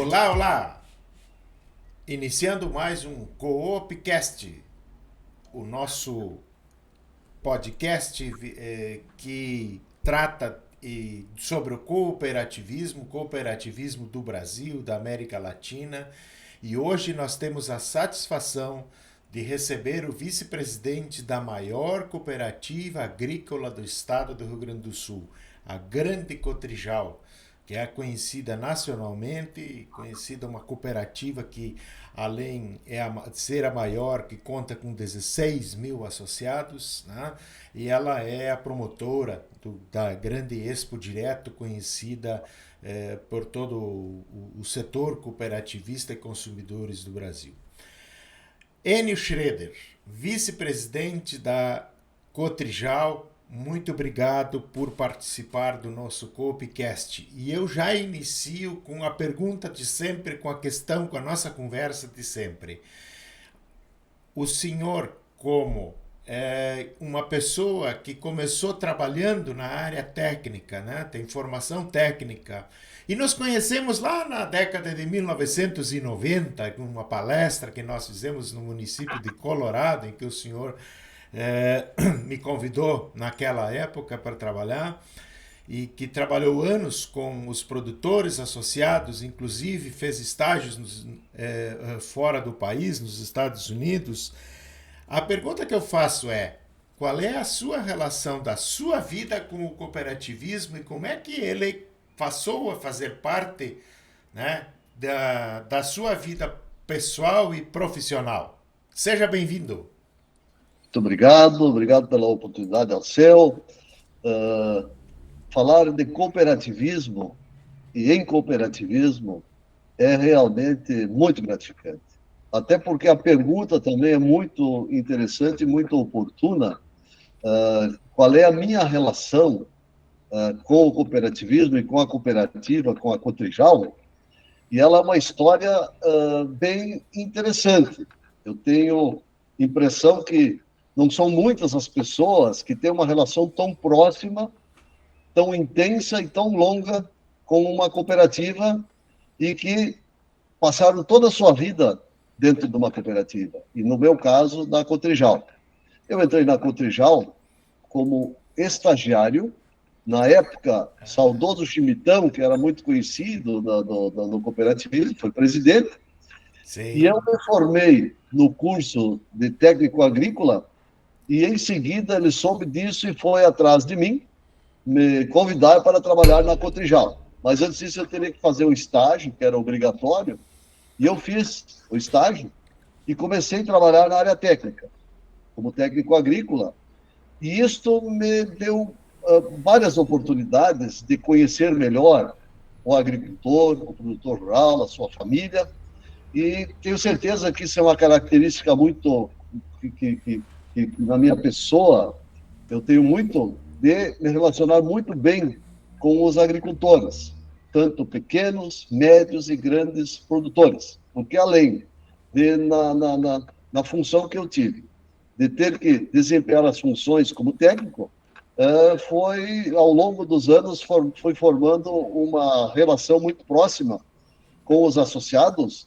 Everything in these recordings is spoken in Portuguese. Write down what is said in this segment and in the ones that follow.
Olá, olá! Iniciando mais um Coopcast, o nosso podcast que trata sobre o cooperativismo do Brasil, da América Latina, e hoje nós temos a satisfação de receber o vice-presidente da maior cooperativa agrícola do estado do Rio Grande do Sul, a Grande Cotrijal, que é conhecida nacionalmente, conhecida uma cooperativa que, além de ser a maior, que conta com 16 mil associados, né? E ela é a promotora da Grande Expo Direto, conhecida por todo o setor cooperativista e consumidores do Brasil. Enio Schroeder, vice-presidente da Cotrijal, muito obrigado por participar do nosso Coopcast. E eu já inicio com a pergunta de sempre, com a questão, com a nossa conversa de sempre. O senhor, como uma pessoa que começou trabalhando na área técnica, né? Tem formação técnica, e nos conhecemos lá na década de 1990, com uma palestra que nós fizemos no município de Colorado, em que o senhor me convidou naquela época para trabalhar, e que trabalhou anos com os produtores associados, inclusive fez estágios fora do país, nos Estados Unidos. A pergunta que eu faço é: qual é a sua relação da sua vida com o cooperativismo e como é que ele passou a fazer parte, né, da sua vida pessoal e profissional? Seja bem-vindo. Muito obrigado pela oportunidade, Alceu. Falar de cooperativismo e em cooperativismo é realmente muito gratificante. Até porque a pergunta também é muito interessante e muito oportuna. Qual é a minha relação com o cooperativismo e com a cooperativa, com a Cotrijal? E ela é uma história bem interessante. Eu tenho impressão que não são muitas as pessoas que têm uma relação tão próxima, tão intensa e tão longa com uma cooperativa e que passaram toda a sua vida dentro de uma cooperativa. E, no meu caso, da Cotrijal. Eu entrei na Cotrijal como estagiário. Na época, saudoso Chimitão, que era muito conhecido no cooperativismo, foi presidente. Sim. E eu me formei no curso de técnico agrícola e, em seguida, ele soube disso e foi atrás de mim, me convidar para trabalhar na Cotrijal. Mas, antes disso, eu teria que fazer um estágio, que era obrigatório, e eu fiz o estágio e comecei a trabalhar na área técnica, como técnico agrícola. E isto me deu várias oportunidades de conhecer melhor o agricultor, o produtor rural, a sua família, e tenho certeza que isso é uma característica muito que na minha pessoa eu tenho muito de me relacionar muito bem com os agricultores, tanto pequenos, médios e grandes produtores, porque além de na função que eu tive de ter que desempenhar as funções como técnico, foi, ao longo dos anos, foi formando uma relação muito próxima com os associados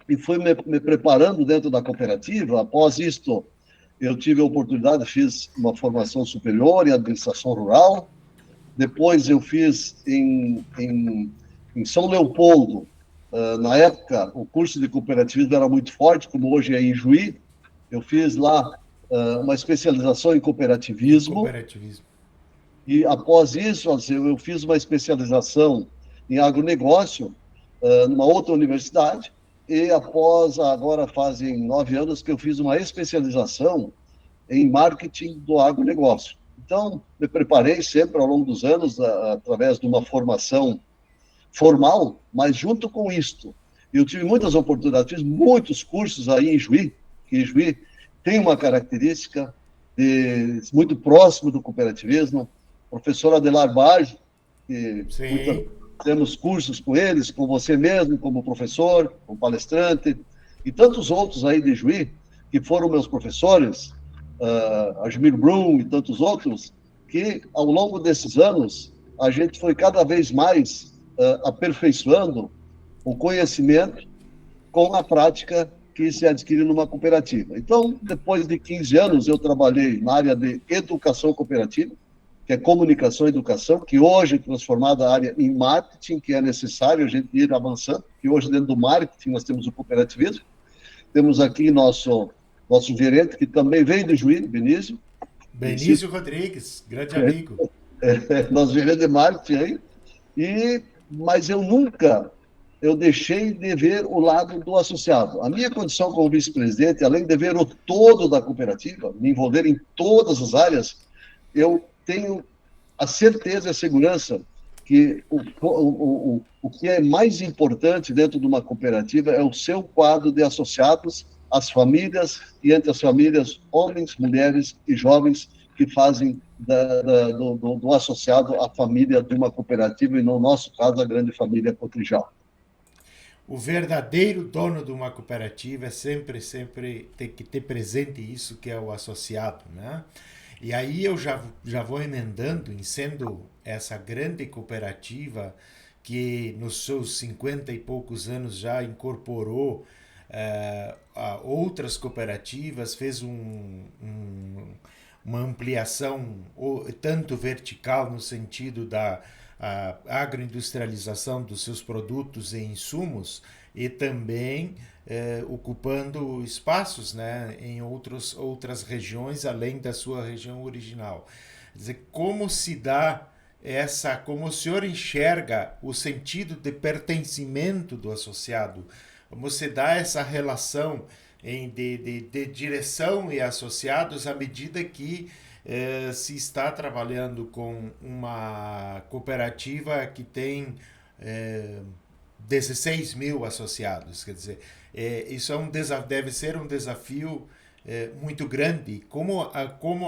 e fui me preparando dentro da cooperativa. Após isto, eu tive a oportunidade, fiz uma formação superior em administração rural. Depois eu fiz em São Leopoldo. Na época, o curso de cooperativismo era muito forte, como hoje é em Juí. Eu fiz lá uma especialização em cooperativismo. E, após isso, eu fiz uma especialização em agronegócio numa outra universidade. E, agora fazem 9 anos que eu fiz uma especialização em marketing do agronegócio. Então, me preparei sempre ao longo dos anos, através de uma formação formal, mas junto com isto, eu tive muitas oportunidades, fiz muitos cursos aí em Juí, que Juí tem uma característica muito próximo do cooperativismo. O professor Adelar Baggio, que temos cursos com eles, com você mesmo, como professor, como palestrante, e tantos outros aí de Juí, que foram meus professores, Admir Brum e tantos outros, que, ao longo desses anos, a gente foi cada vez mais aperfeiçoando o conhecimento com a prática que se adquire numa cooperativa. Então, depois de 15 anos, eu trabalhei na área de educação cooperativa, que é comunicação e educação, que hoje é transformada a área em marketing, que é necessário a gente ir avançando, que hoje dentro do marketing nós temos o cooperativismo. Temos aqui nosso gerente, que também veio do Juí, Benício Rodrigues, grande amigo. Nosso gerente de marketing aí, mas eu deixei de ver o lado do associado. A minha condição como vice-presidente, além de ver o todo da cooperativa, me envolver em todas as áreas, eu tenho a certeza e a segurança que o que é mais importante dentro de uma cooperativa é o seu quadro de associados, as famílias, e entre as famílias, homens, mulheres e jovens que fazem do associado a família de uma cooperativa, e no nosso caso, a grande família Cotrijal. O verdadeiro dono de uma cooperativa é sempre tem que ter presente isso, que é o associado, né? E aí eu já vou emendando, em sendo essa grande cooperativa que nos seus 50 e poucos anos já incorporou a outras cooperativas, fez uma ampliação tanto vertical no sentido da agroindustrialização dos seus produtos e insumos, e também ocupando espaços, né, em outras regiões além da sua região original. Quer dizer, como se dá como o senhor enxerga o sentido de pertencimento do associado? Como se dá essa relação de direção e associados à medida que se está trabalhando com uma cooperativa que tem 16 mil associados? Quer dizer, isso deve ser um desafio muito grande. Como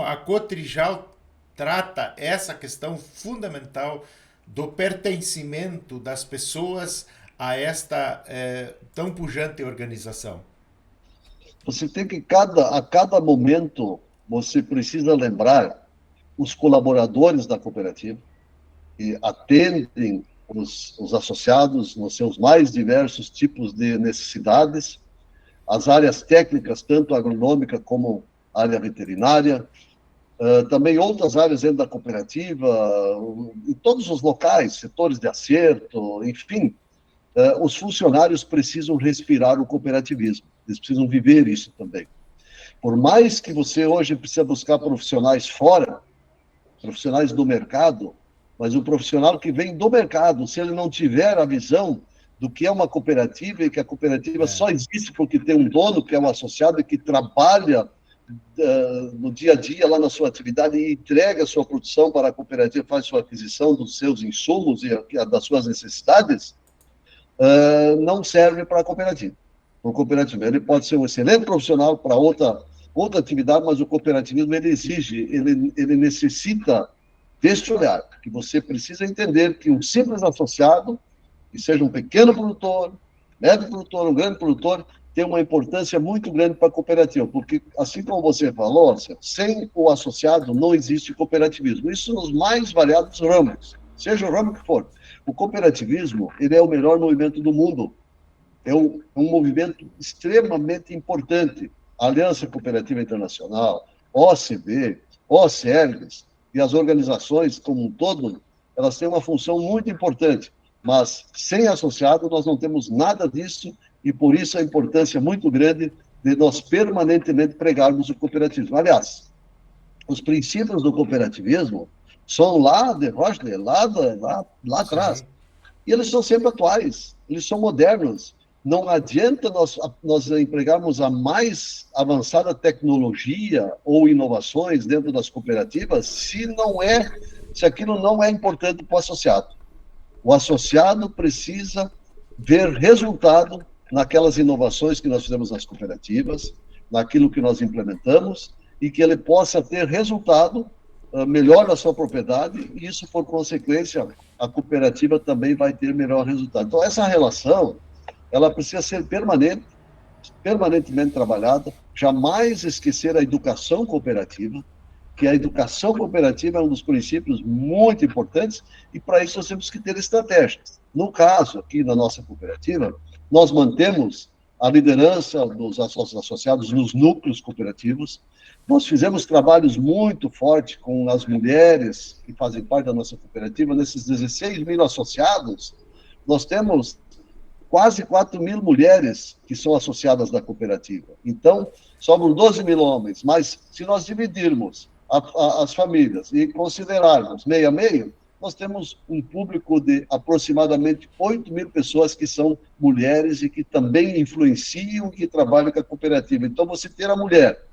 a Cotrijal trata essa questão fundamental do pertencimento das pessoas a esta tão pujante organização? Você tem que, a cada momento, você precisa lembrar os colaboradores da cooperativa, que atendem os associados nos seus mais diversos tipos de necessidades, as áreas técnicas, tanto agronômica como área veterinária, também outras áreas dentro da cooperativa, em todos os locais, setores de acerto, enfim, os funcionários precisam respirar o cooperativismo, eles precisam viver isso também. Por mais que você hoje precisa buscar profissionais fora, profissionais do mercado, mas o profissional que vem do mercado, se ele não tiver a visão do que é uma cooperativa, e que a cooperativa só existe porque tem um dono, que é um associado, e que trabalha no dia a dia, lá na sua atividade, e entrega a sua produção para a cooperativa, faz sua aquisição dos seus insumos e das suas necessidades, não serve para a cooperativa. O cooperativo, ele pode ser um excelente profissional para outra atividade, mas o cooperativismo, ele exige, ele necessita deste olhar, que você precisa entender que um simples associado, que seja um pequeno produtor, médio produtor, um grande produtor, tem uma importância muito grande para a cooperativa, porque, assim como você falou, sem o associado não existe cooperativismo. Isso nos mais variados ramos, seja o ramo que for. O cooperativismo, ele é o melhor movimento do mundo. É um movimento extremamente importante. A Aliança Cooperativa Internacional, OCB, OCERGS e as organizações como um todo, elas têm uma função muito importante, mas sem associado nós não temos nada disso, e por isso a importância muito grande de nós permanentemente pregarmos o cooperativismo. Aliás, os princípios do cooperativismo são lá de Rochdale, lá atrás, e eles são sempre atuais, eles são modernos. Não adianta nós empregarmos a mais avançada tecnologia ou inovações dentro das cooperativas se aquilo não é importante para o associado. O associado precisa ver resultado naquelas inovações que nós fizemos nas cooperativas, naquilo que nós implementamos, e que ele possa ter resultado melhor na sua propriedade, e isso, por consequência, a cooperativa também vai ter melhor resultado. Então, essa relação, ela precisa ser permanentemente trabalhada, jamais esquecer a educação cooperativa, que a educação cooperativa é um dos princípios muito importantes e, para isso, nós temos que ter estratégias. No caso, aqui na nossa cooperativa, nós mantemos a liderança dos associados nos núcleos cooperativos. Nós fizemos trabalhos muito fortes com as mulheres que fazem parte da nossa cooperativa. Nesses 16 mil associados, nós temos quase 4 mil mulheres que são associadas da cooperativa. Então, sobram 12 mil homens, mas se nós dividirmos as famílias e considerarmos meio a meio, nós temos um público de aproximadamente 8 mil pessoas que são mulheres e que também influenciam e que trabalham com a cooperativa. Então, você ter a mulher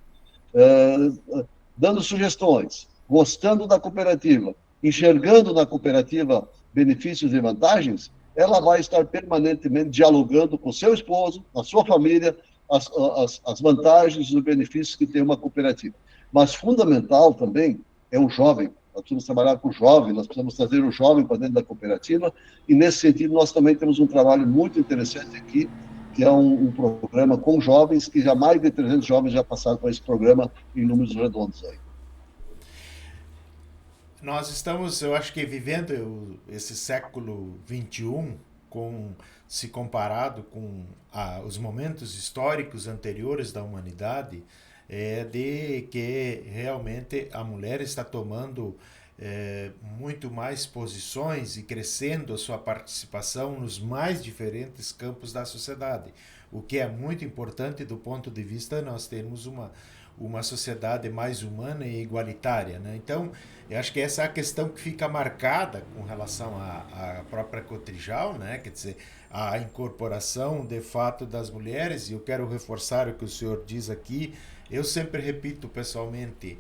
dando sugestões, gostando da cooperativa, enxergando na cooperativa benefícios e vantagens, ela vai estar permanentemente dialogando com seu esposo, a sua família, as vantagens e os benefícios que tem uma cooperativa. Mas fundamental também é o jovem. Nós precisamos trabalhar com o jovem, nós precisamos trazer o jovem para dentro da cooperativa, e nesse sentido nós também temos um trabalho muito interessante aqui, que é um programa com jovens, que já mais de 300 jovens já passaram por esse programa em números redondos aí. Nós estamos, eu acho que, vivendo esse século XXI, se comparado com os momentos históricos anteriores da humanidade, de que realmente a mulher está tomando muito mais posições e crescendo a sua participação nos mais diferentes campos da sociedade, o que é muito importante do ponto de vista de nós termos uma sociedade mais humana e igualitária, né? Então, eu acho que essa é a questão que fica marcada com relação à própria Cotrijal, né? Quer dizer, a incorporação de fato das mulheres, e eu quero reforçar o que o senhor diz aqui. Eu sempre repito pessoalmente,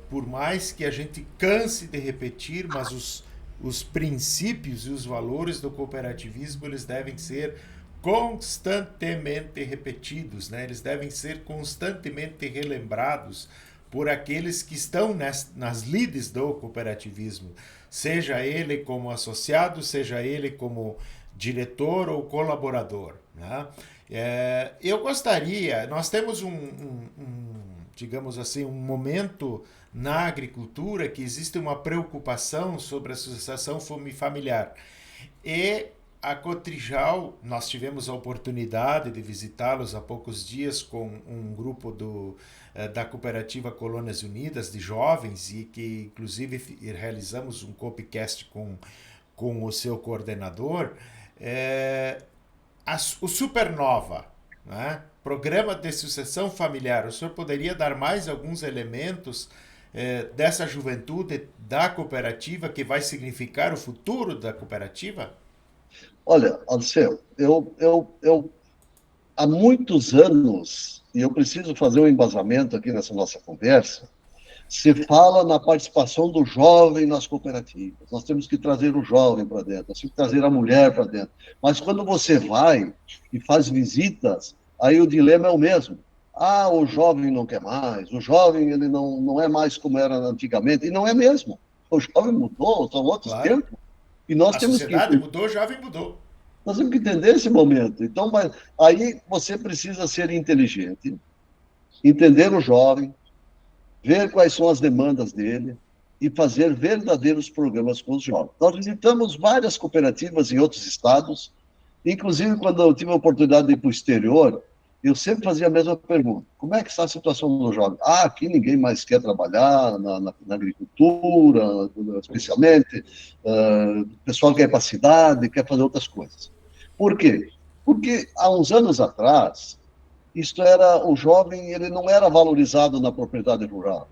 por mais que a gente canse de repetir, mas os princípios e os valores do cooperativismo, eles devem ser constantemente repetidos, né? Eles devem ser constantemente relembrados por aqueles que estão nas lides do cooperativismo, seja ele como associado, seja ele como diretor ou colaborador, né? Eu gostaria, nós temos digamos assim, um momento na agricultura que existe uma preocupação sobre a sucessão familiar. E a Cotrijal, nós tivemos a oportunidade de visitá-los há poucos dias com um grupo da Cooperativa Colônias Unidas, de jovens, e que inclusive realizamos um copcast com o seu coordenador, o Supernova, né? Programa de sucessão familiar. O senhor poderia dar mais alguns elementos dessa juventude da cooperativa que vai significar o futuro da cooperativa? Olha, Alceu, eu há muitos anos, e eu preciso fazer um embasamento aqui nessa nossa conversa, se fala na participação do jovem nas cooperativas. Nós temos que trazer o jovem para dentro, nós temos que trazer a mulher para dentro. Mas quando você vai e faz visitas, aí o dilema é o mesmo. Ah, o jovem não quer mais, o jovem ele não é mais como era antigamente, e não é mesmo. O jovem mudou, são outros tempos. E nós a temos sociedade mudou, o jovem mudou. Nós temos que entender esse momento. Então, aí você precisa ser inteligente, entender o jovem, ver quais são as demandas dele e fazer verdadeiros programas com os jovens. Nós visitamos várias cooperativas em outros estados, inclusive quando eu tive a oportunidade de ir para o exterior, eu sempre fazia a mesma pergunta: como é que está a situação do jovem? Ah, aqui ninguém mais quer trabalhar na agricultura, especialmente, o pessoal quer ir para a cidade, quer fazer outras coisas. Por quê? Porque há uns anos atrás, o jovem ele não era valorizado na propriedade rural.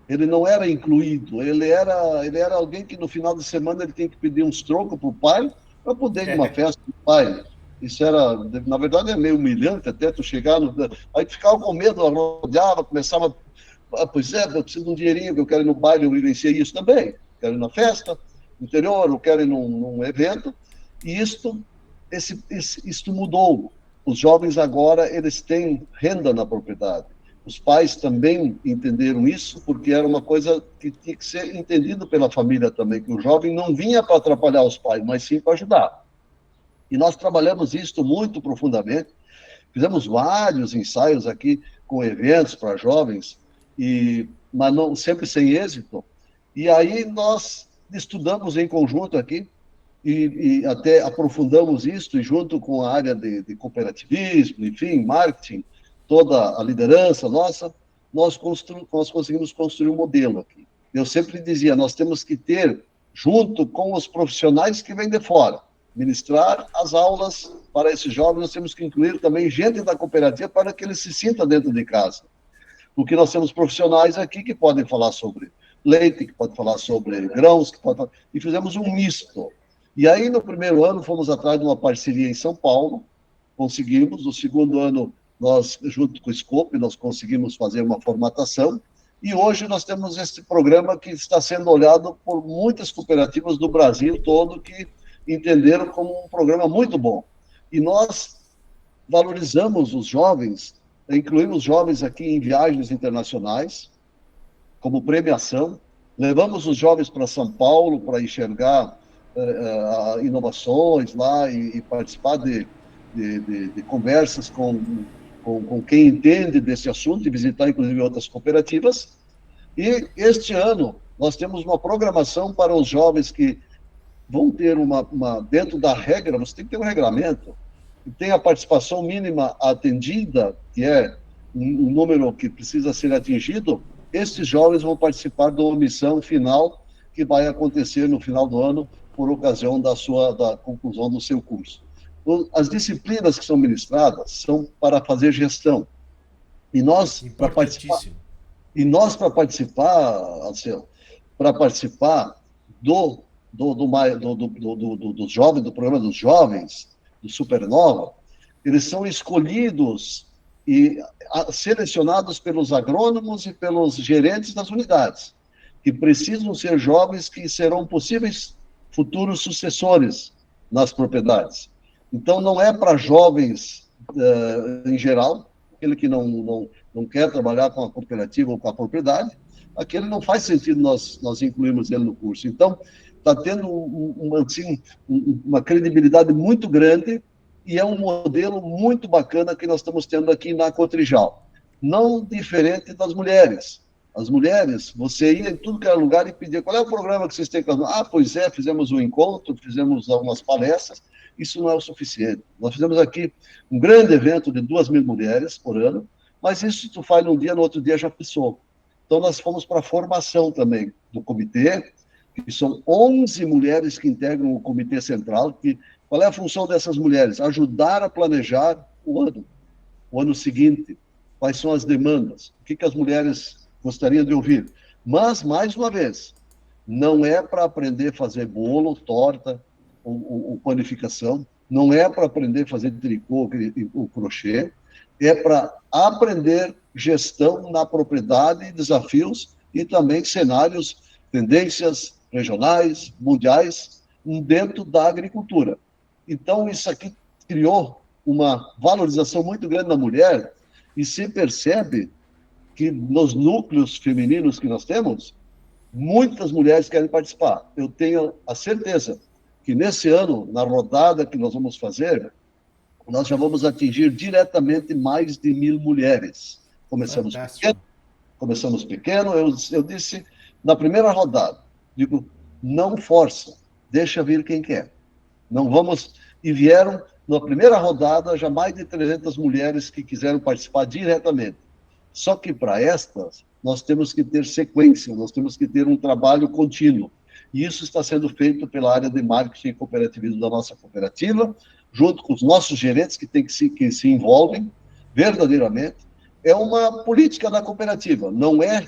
Ele não era incluído, ele era alguém que no final de semana ele tem que pedir uns trocos para o pai para poder ir numa festa do pai. Isso era, na verdade, é meio humilhante até tu chegar aí tu ficava com medo, rodeava, começava, pois eu preciso de um dinheirinho, que eu quero ir no baile, eu vivenciei isso também, quero ir na festa, no interior, eu quero ir num evento, e isto mudou. Os jovens agora, eles têm renda na propriedade. Os pais também entenderam isso, porque era uma coisa que tinha que ser entendido pela família também, que o jovem não vinha para atrapalhar os pais, mas sim para ajudar. E nós trabalhamos isso muito profundamente, fizemos vários ensaios aqui com eventos para jovens, mas não, sempre sem êxito. E aí nós estudamos em conjunto aqui e até aprofundamos isso, e junto com a área de cooperativismo, enfim, marketing, toda a liderança nossa, nós conseguimos construir um modelo aqui. Eu sempre dizia, nós temos que ter, junto com os profissionais que vêm de fora, ministrar as aulas para esses jovens, nós temos que incluir também gente da cooperativa para que eles se sintam dentro de casa. Porque nós temos profissionais aqui que podem falar sobre leite, que podem falar sobre grãos, e fizemos um misto. E aí, no primeiro ano, fomos atrás de uma parceria em São Paulo, conseguimos. No segundo ano, nós, junto com o Scope, nós conseguimos fazer uma formatação. E hoje nós temos esse programa que está sendo olhado por muitas cooperativas do Brasil todo que entenderam como um programa muito bom. E nós valorizamos os jovens, incluímos jovens aqui em viagens internacionais, como premiação. Levamos os jovens para São Paulo para enxergar inovações lá e participar de conversas com quem entende desse assunto e visitar, inclusive, outras cooperativas. E este ano nós temos uma programação para os jovens que vão ter dentro da regra, você tem que ter um regramento, e tem a participação mínima atendida, que é um número que precisa ser atingido. Estes jovens vão participar da missão final que vai acontecer no final do ano, por ocasião da conclusão do seu curso. As disciplinas que são ministradas são para fazer gestão. E nós, para participar, Alceu, para participar dos jovens, do programa dos jovens, do Supernova, eles são escolhidos e selecionados pelos agrônomos e pelos gerentes das unidades, que precisam ser jovens que serão possíveis futuros sucessores nas propriedades. Então, não é para jovens em geral, aquele que não quer trabalhar com a cooperativa ou com a propriedade, aquele não faz sentido nós incluirmos ele no curso. Então, está tendo uma credibilidade muito grande e é um modelo muito bacana que nós estamos tendo aqui na Cotrijal. Não diferente das mulheres. As mulheres, você ia em tudo que era lugar e pedia, qual é o programa que vocês têm? Pois é, fizemos um encontro, fizemos algumas palestras, isso não é o suficiente. Nós fizemos aqui um grande evento de 2.000 mulheres por ano, mas isso tu faz num dia, no outro dia já passou. Então nós fomos para a formação também do comitê, que são 11 mulheres que integram o comitê central, qual é a função dessas mulheres? Ajudar a planejar o ano seguinte, quais são as demandas, o que as mulheres gostariam de ouvir. Mas, mais uma vez, não é para aprender a fazer bolo, torta ou panificação, não é para aprender a fazer tricô ou crochê, é para aprender gestão na propriedade, desafios e também cenários, tendências regionais, mundiais, dentro da agricultura. Então, isso aqui criou uma valorização muito grande na mulher e se percebe que nos núcleos femininos que nós temos, muitas mulheres querem participar. Eu tenho a certeza que nesse ano, na rodada que nós vamos fazer, nós já vamos atingir diretamente mais de 1.000 mulheres. Começamos pequeno, eu disse na primeira rodada, digo, não força, deixa vir quem quer. Não vamos... E vieram, na primeira rodada, já mais de 300 mulheres que quiseram participar diretamente. Só que para estas, nós temos que ter sequência, nós temos que ter um trabalho contínuo. E isso está sendo feito pela área de marketing e cooperativismo da nossa cooperativa, junto com os nossos gerentes que se envolvem verdadeiramente. É uma política da cooperativa, não é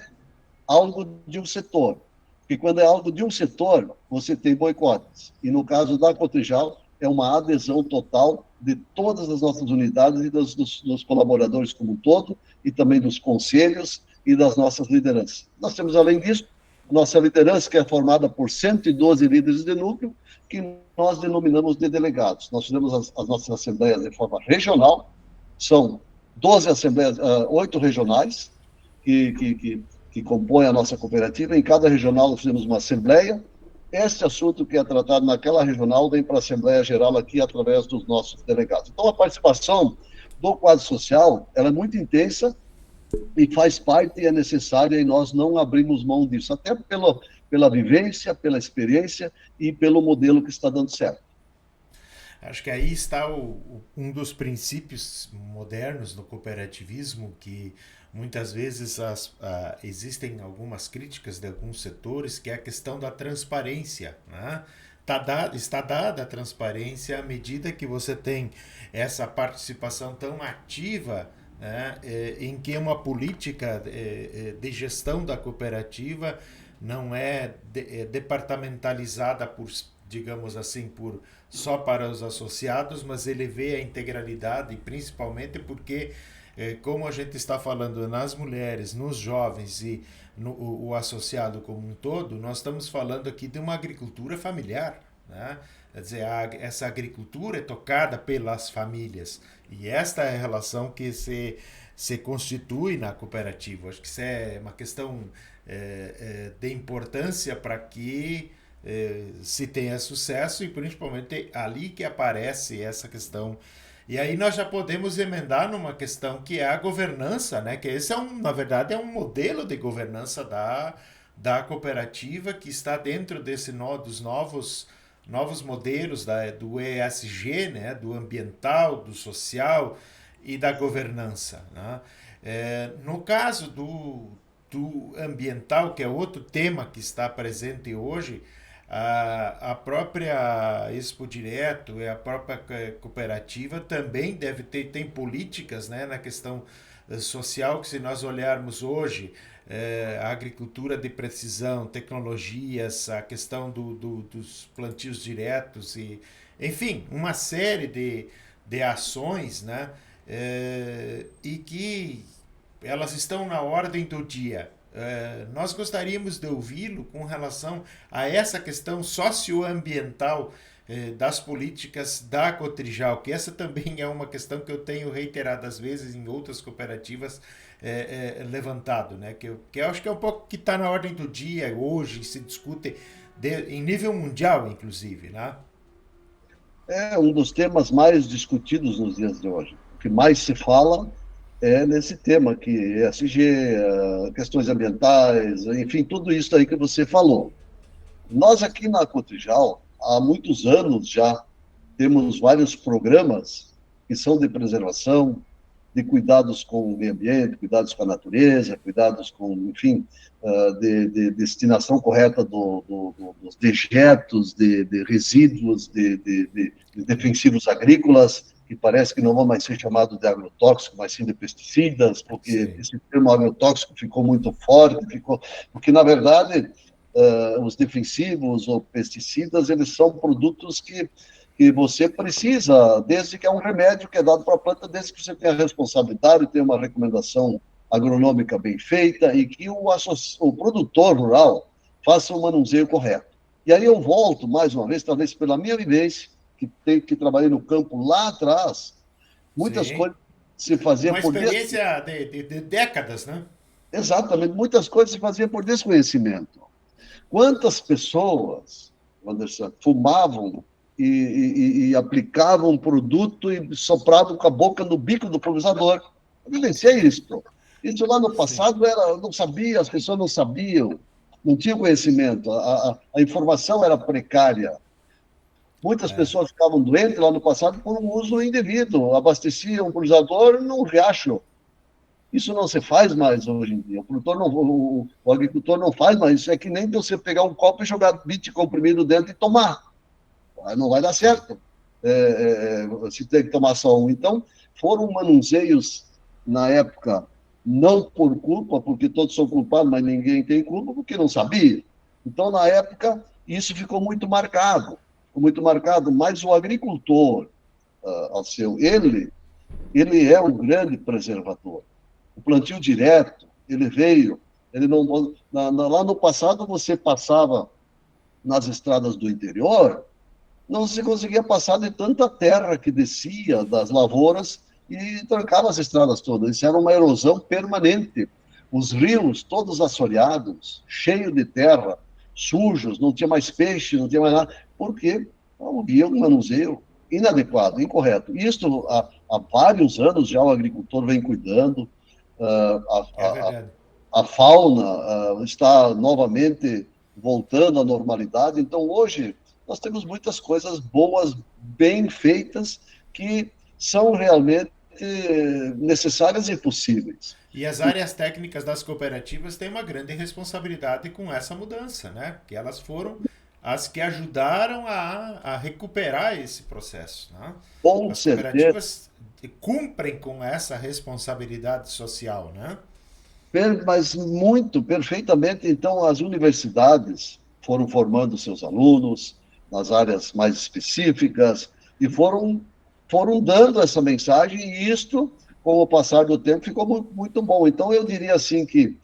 algo de um setor. Porque quando é algo de um setor, você tem boicotes. E no caso da Cotrijal, é uma adesão total de todas as nossas unidades e dos colaboradores como um todo, e também dos conselhos e das nossas lideranças. Nós temos, além disso, nossa liderança, que é formada por 112 líderes de núcleo, que nós denominamos de delegados. Nós fizemos as nossas assembleias de forma regional, são 12 assembleias, 8 regionais, que compõem a nossa cooperativa. Em cada regional nós fizemos uma assembleia. Este assunto que é tratado naquela regional vem para a Assembleia Geral aqui através dos nossos delegados. Então, a participação do quadro social ela é muito intensa e faz parte e é necessária, e nós não abrimos mão disso, até pela vivência, pela experiência e pelo modelo que está dando certo. Acho que aí está um dos princípios modernos do cooperativismo, que muitas vezes existem algumas críticas de alguns setores, que é a questão da transparência. Né? Está dada a transparência à medida que você tem essa participação tão ativa, né, em que uma política de gestão da cooperativa não é departamentalizada por, digamos assim, por só para os associados, mas ele vê a integralidade, principalmente porque, como a gente está falando nas mulheres, nos jovens e o associado como um todo, nós estamos falando aqui de uma agricultura familiar. Né? Quer dizer, essa agricultura é tocada pelas famílias. E esta é a relação que se constitui na cooperativa. Acho que isso é uma questão de importância para que se tenha sucesso, e principalmente ali que aparece essa questão. E aí nós já podemos emendar numa questão que é a governança, né? Que esse na verdade é um modelo de governança da cooperativa que está dentro desse dos novos modelos do ESG, né? Do ambiental, do social e da governança. Né? No caso do ambiental, que é outro tema que está presente hoje, a própria Expo Direto e a própria cooperativa também tem políticas, né, na questão social, que se nós olharmos hoje, a agricultura de precisão, tecnologias, a questão dos plantios diretos, e enfim, uma série de ações, né, e que elas estão na ordem do dia. Nós gostaríamos de ouvi-lo com relação a essa questão socioambiental das políticas da Cotrijal, que essa também é uma questão que eu tenho reiteradas vezes em outras cooperativas levantado, né? Que eu acho que é um pouco que está na ordem do dia hoje, se discute em nível mundial, inclusive, né? É um dos temas mais discutidos nos dias de hoje. O que mais se fala é nesse tema, que é ESG, questões ambientais, enfim, tudo isso aí que você falou. Nós aqui na Cotrijal, há muitos anos já, temos vários programas que são de preservação, de cuidados com o meio ambiente, cuidados com a natureza, cuidados com, enfim, de destinação correta dos dejetos, de resíduos, de defensivos agrícolas, que parece que não vão mais ser chamados de agrotóxico, mas sim de pesticidas, porque Sim. esse termo agrotóxico ficou muito forte, porque, na verdade, os defensivos ou pesticidas, eles são produtos que você precisa, desde que é um remédio que é dado para a planta, desde que você tenha responsabilidade, tenha uma recomendação agronômica bem feita e que o produtor rural faça o manuseio correto. E aí eu volto, mais uma vez, talvez pela minha vivência, que trabalhei no campo lá atrás, muitas Sim. coisas se faziam Uma por experiência de décadas, né? exatamente, muitas coisas se faziam por desconhecimento. Quantas pessoas, Anderson, fumavam e aplicavam um produto e sopravam com a boca no bico do pulverizador? Eu vivenciei isso. Isso lá no Sim. passado não sabia, as pessoas não sabiam, não tinham conhecimento, a informação era precária. Muitas pessoas ficavam doentes lá no passado por um uso indevido, abasteciam o pulverizador num riacho. Isso não se faz mais hoje em dia. O agricultor não faz mais. Isso é que nem você pegar um copo e jogar 20 comprimido dentro e tomar. Não vai dar certo. Você tem que tomar só um. Então, foram manuseios, na época, não por culpa, porque todos são culpados, mas ninguém tem culpa, porque não sabia. Então, na época, isso ficou muito marcado. Ficou muito marcado. Mas o agricultor, ele é um grande preservador. O plantio direto, ele veio, ele não, lá no passado você passava nas estradas do interior, não se conseguia passar de tanta terra que descia das lavouras e trancava as estradas todas. Isso era uma erosão permanente. Os rios todos assoreados, cheios de terra, sujos, não tinha mais peixe, não tinha mais nada, porque havia um manuseio inadequado, incorreto. Isso há vários anos já o agricultor vem cuidando, É a, verdade. a fauna está novamente voltando à normalidade. Então, hoje, nós temos muitas coisas boas, bem feitas, que são realmente necessárias e possíveis. E as áreas técnicas das cooperativas têm uma grande responsabilidade com essa mudança, né? Porque elas foram as que ajudaram a recuperar esse processo, né? Com As certeza, cooperativas cumprem com essa responsabilidade social, né? mas muito, perfeitamente. Então, as universidades foram formando seus alunos nas áreas mais específicas e foram dando essa mensagem, e isto, com o passar do tempo, ficou muito bom. Então, eu diria assim que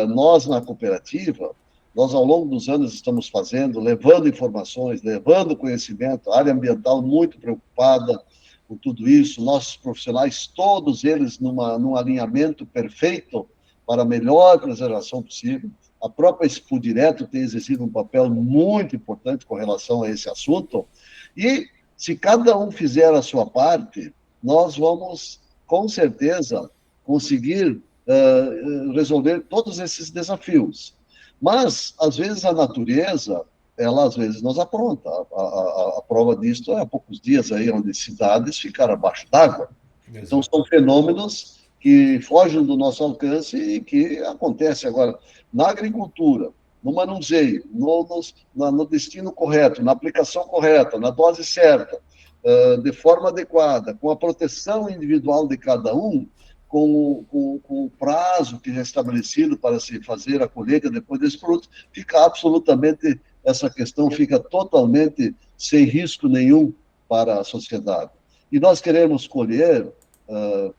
nós, na cooperativa, nós, ao longo dos anos, estamos fazendo, levando informações, levando conhecimento, a área ambiental muito preocupada com tudo isso, nossos profissionais, todos eles num alinhamento perfeito para a melhor preservação possível. A própria Expo Direto tem exercido um papel muito importante com relação a esse assunto. E se cada um fizer a sua parte, nós vamos, com certeza, conseguir resolver todos esses desafios. Mas, às vezes, a natureza, ela às vezes nos apronta. A prova disto é há poucos dias aí, onde cidades ficaram abaixo d'água. Então, Exato. são fenômenos que fogem do nosso alcance e que acontecem agora na agricultura, no manuseio, no destino correto, na aplicação correta, na dose certa, de forma adequada, com a proteção individual de cada um, com o prazo que é estabelecido para se fazer a colheita depois desse produto, fica absolutamente, essa questão fica totalmente sem risco nenhum para a sociedade. E nós queremos colher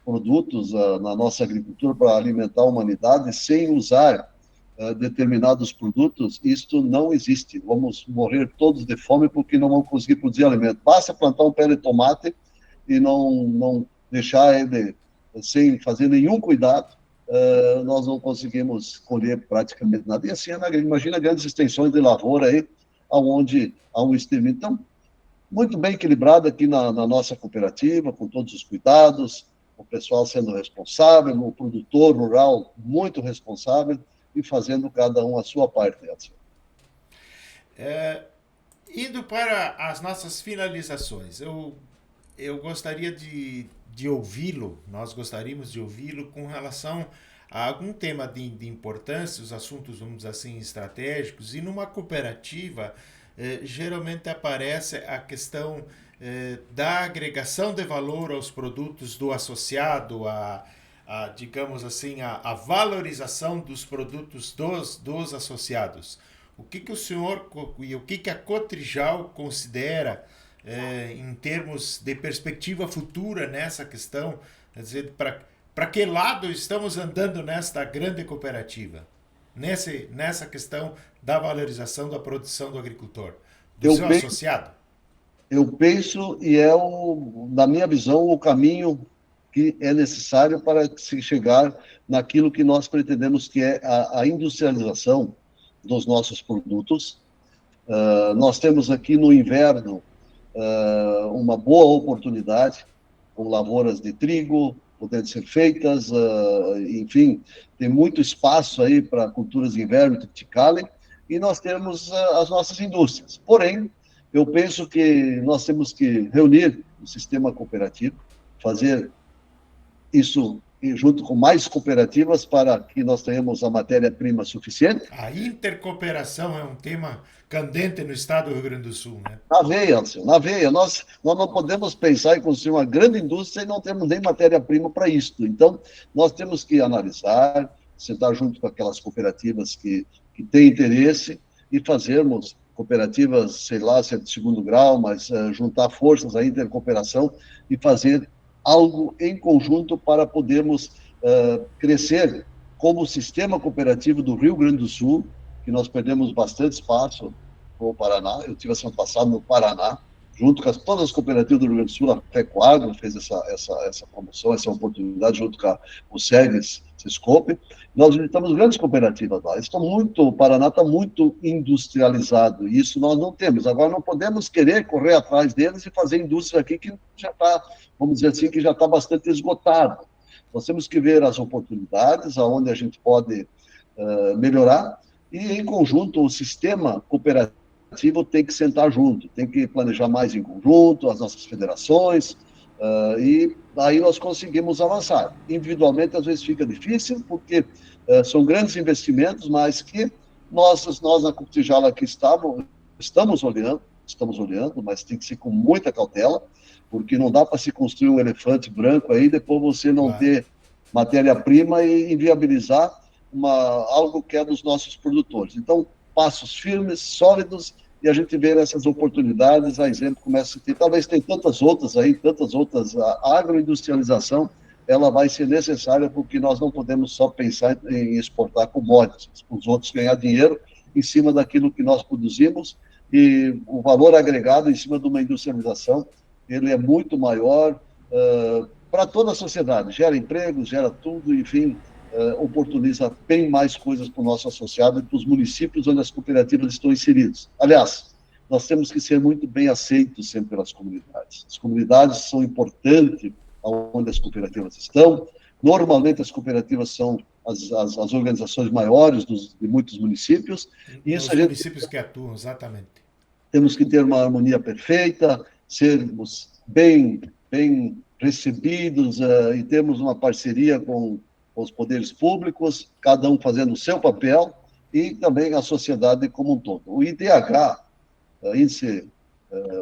produtos na nossa agricultura para alimentar a humanidade sem usar determinados produtos, isto não existe. Vamos morrer todos de fome porque não vamos conseguir produzir alimento. Basta plantar um pé de tomate e não deixar ele sem fazer nenhum cuidado, nós não conseguimos colher praticamente nada. E assim, imagina grandes extensões de lavoura aí, onde há um extermínio. Então, muito bem equilibrado aqui na nossa cooperativa, com todos os cuidados, o pessoal sendo responsável, o produtor rural muito responsável e fazendo cada um a sua parte, Edson. É, indo para as nossas finalizações, eu gostaria de ouvi-lo, nós gostaríamos de ouvi-lo com relação a algum tema de importância, os assuntos, vamos dizer assim, estratégicos, e numa cooperativa, geralmente aparece a questão da agregação de valor aos produtos do associado, digamos assim, a valorização dos produtos dos associados. O que o senhor e o que a Cotrijal considera em termos de perspectiva futura nessa questão? Quer dizer, para que lado estamos andando nesta grande cooperativa? Nessa questão da valorização da produção do agricultor, do Eu seu penso, associado? eu penso e é, na minha visão, o caminho que é necessário para se chegar naquilo que nós pretendemos, que é a industrialização dos nossos produtos. Nós temos aqui no inverno uma boa oportunidade, com lavouras de trigo podendo ser feitas, enfim, tem muito espaço aí para culturas de inverno, triticale, e nós temos as nossas indústrias. Porém, eu penso que nós temos que reunir o sistema cooperativo, fazer isso junto com mais cooperativas para que nós tenhamos a matéria-prima suficiente. A intercooperação é um tema candente no estado do Rio Grande do Sul, né? Na veia, Alceu, na veia. Nós não podemos pensar em construir uma grande indústria e não temos nem matéria-prima para isso. Então, nós temos que analisar, sentar junto com aquelas cooperativas que têm interesse e fazermos cooperativas, sei lá, se é de segundo grau, mas juntar forças, a intercooperação e fazer algo em conjunto para podermos crescer como sistema cooperativo do Rio Grande do Sul, que nós perdemos bastante espaço com o Paraná. Eu tive a semana passada no Paraná, junto com todas as cooperativas do Rio Grande do Sul, a FECOAGRO fez essa promoção, essa oportunidade, junto com o SEGES, Sescope. Nós visitamos grandes cooperativas lá. O Paraná está muito industrializado, e isso nós não temos. Agora, não podemos querer correr atrás deles e fazer indústria aqui que já está, vamos dizer assim, que já está bastante esgotado. Nós temos que ver as oportunidades, aonde a gente pode melhorar, e, em conjunto, o sistema cooperativo tem que sentar junto, tem que planejar mais em conjunto, as nossas federações, e aí nós conseguimos avançar. Individualmente, às vezes, fica difícil, porque são grandes investimentos, mas que nós na Coptijala aqui estamos olhando, mas tem que ser com muita cautela, porque não dá para se construir um elefante branco aí, depois você não ter matéria-prima e inviabilizar algo que é dos nossos produtores. Então, passos firmes, sólidos, e a gente vê essas oportunidades, a exemplo, começa a ter, talvez tem tantas outras, a agroindustrialização, ela vai ser necessária, porque nós não podemos só pensar em exportar commodities, os outros ganhar dinheiro em cima daquilo que nós produzimos, e o valor agregado em cima de uma industrialização, ele é muito maior para toda a sociedade, gera empregos, gera tudo, enfim, oportuniza bem mais coisas para o nosso associado e para os municípios onde as cooperativas estão inseridas. Aliás, nós temos que ser muito bem aceitos sempre pelas comunidades. As comunidades são importantes onde as cooperativas estão. Normalmente, as cooperativas são as organizações maiores de muitos municípios. E isso os municípios que atuam, exatamente. Temos que ter uma harmonia perfeita, sermos bem recebidos e termos uma parceria com os poderes públicos, cada um fazendo o seu papel, e também a sociedade como um todo. O IDH, Índice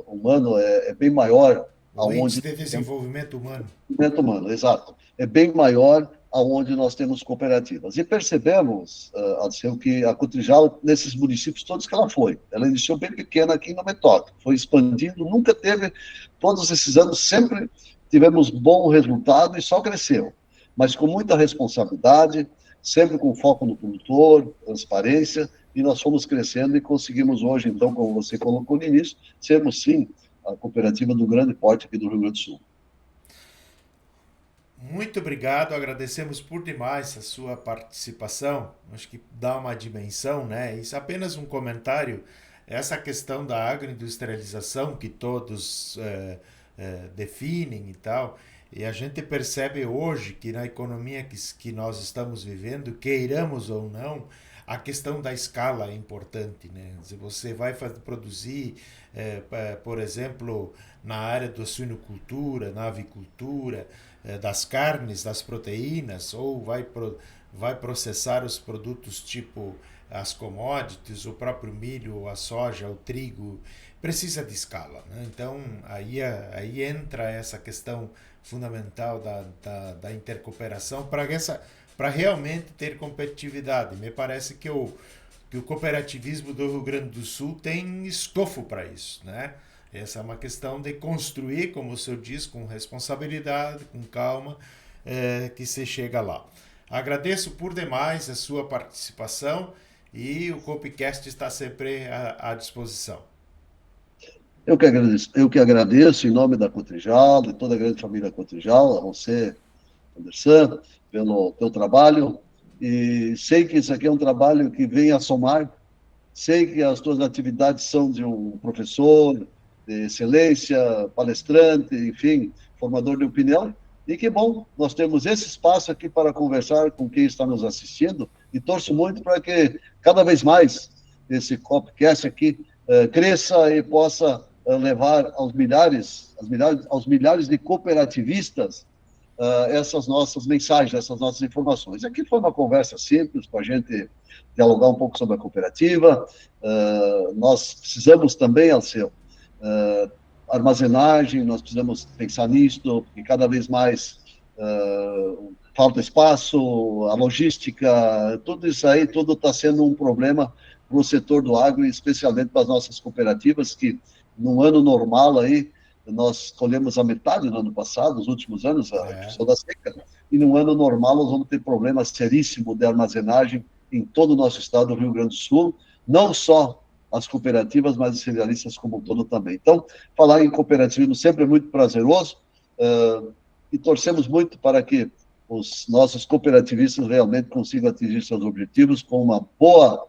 Humano, é bem maior. O Índice de Desenvolvimento Humano. Desenvolvimento Humano, exato. É bem maior aonde nós temos cooperativas. E percebemos, Alceu, que a Cotrijal, nesses municípios todos que ela iniciou bem pequena aqui no Metoque, foi expandindo, nunca teve, todos esses anos, sempre tivemos bom resultado e só cresceu. Mas com muita responsabilidade, sempre com foco no produtor, transparência, e nós fomos crescendo e conseguimos hoje, então, como você colocou no início, sermos, sim, a cooperativa do grande porte aqui do Rio Grande do Sul. Muito obrigado, agradecemos por demais a sua participação, acho que dá uma dimensão, né? Isso é apenas um comentário, essa questão da agroindustrialização que todos definem e tal, e a gente percebe hoje que na economia que nós estamos vivendo, queiramos ou não, a questão da escala é importante, né? Se você vai produzir, por exemplo, na área da suinocultura, na avicultura, das carnes, das proteínas, ou vai processar os produtos tipo as commodities, o próprio milho, a soja, o trigo, precisa de escala, né? Então, aí entra essa questão fundamental da intercooperação para realmente ter competitividade. Me parece que o cooperativismo do Rio Grande do Sul tem estofo para isso, né? Essa é uma questão de construir, como o senhor diz, com responsabilidade, com calma, que se chega lá. Agradeço por demais a sua participação e o Copcast está sempre à disposição. Eu que agradeço em nome da Cotrijal, de toda a grande família Cotrijal, a você, Anderson, pelo teu trabalho, e sei que isso aqui é um trabalho que vem a somar, sei que as tuas atividades são de um professor de excelência, palestrante, enfim, formador de opinião, e que bom, nós temos esse espaço aqui para conversar com quem está nos assistindo, e torço muito para que cada vez mais esse Copcast aqui cresça e possa levar aos milhares de cooperativistas essas nossas mensagens, essas nossas informações. Aqui foi uma conversa simples para a gente dialogar um pouco sobre a cooperativa. Nós precisamos também, Alceu, armazenagem, nós precisamos pensar nisto, porque cada vez mais falta espaço, a logística, tudo isso aí, tudo está sendo um problema para o setor do agro, e especialmente para as nossas cooperativas, que num ano normal aí, nós colhemos a metade do ano passado, nos últimos anos, a redução da seca, e num ano normal nós vamos ter problema seríssimo de armazenagem em todo o nosso estado do Rio Grande do Sul, não só as cooperativas, mas os cerealistas como um todo também. Então, falar em cooperativismo sempre é muito prazeroso, e torcemos muito para que os nossos cooperativistas realmente consigam atingir seus objetivos com uma boa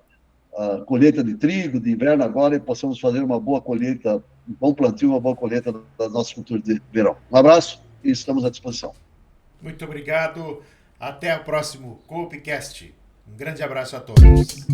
colheita de trigo, de inverno agora, e possamos fazer uma boa colheita, um bom plantio, uma boa colheita das nossas culturas de verão. Um abraço e estamos à disposição. Muito obrigado. Até o próximo Coopcast. Um grande abraço a todos.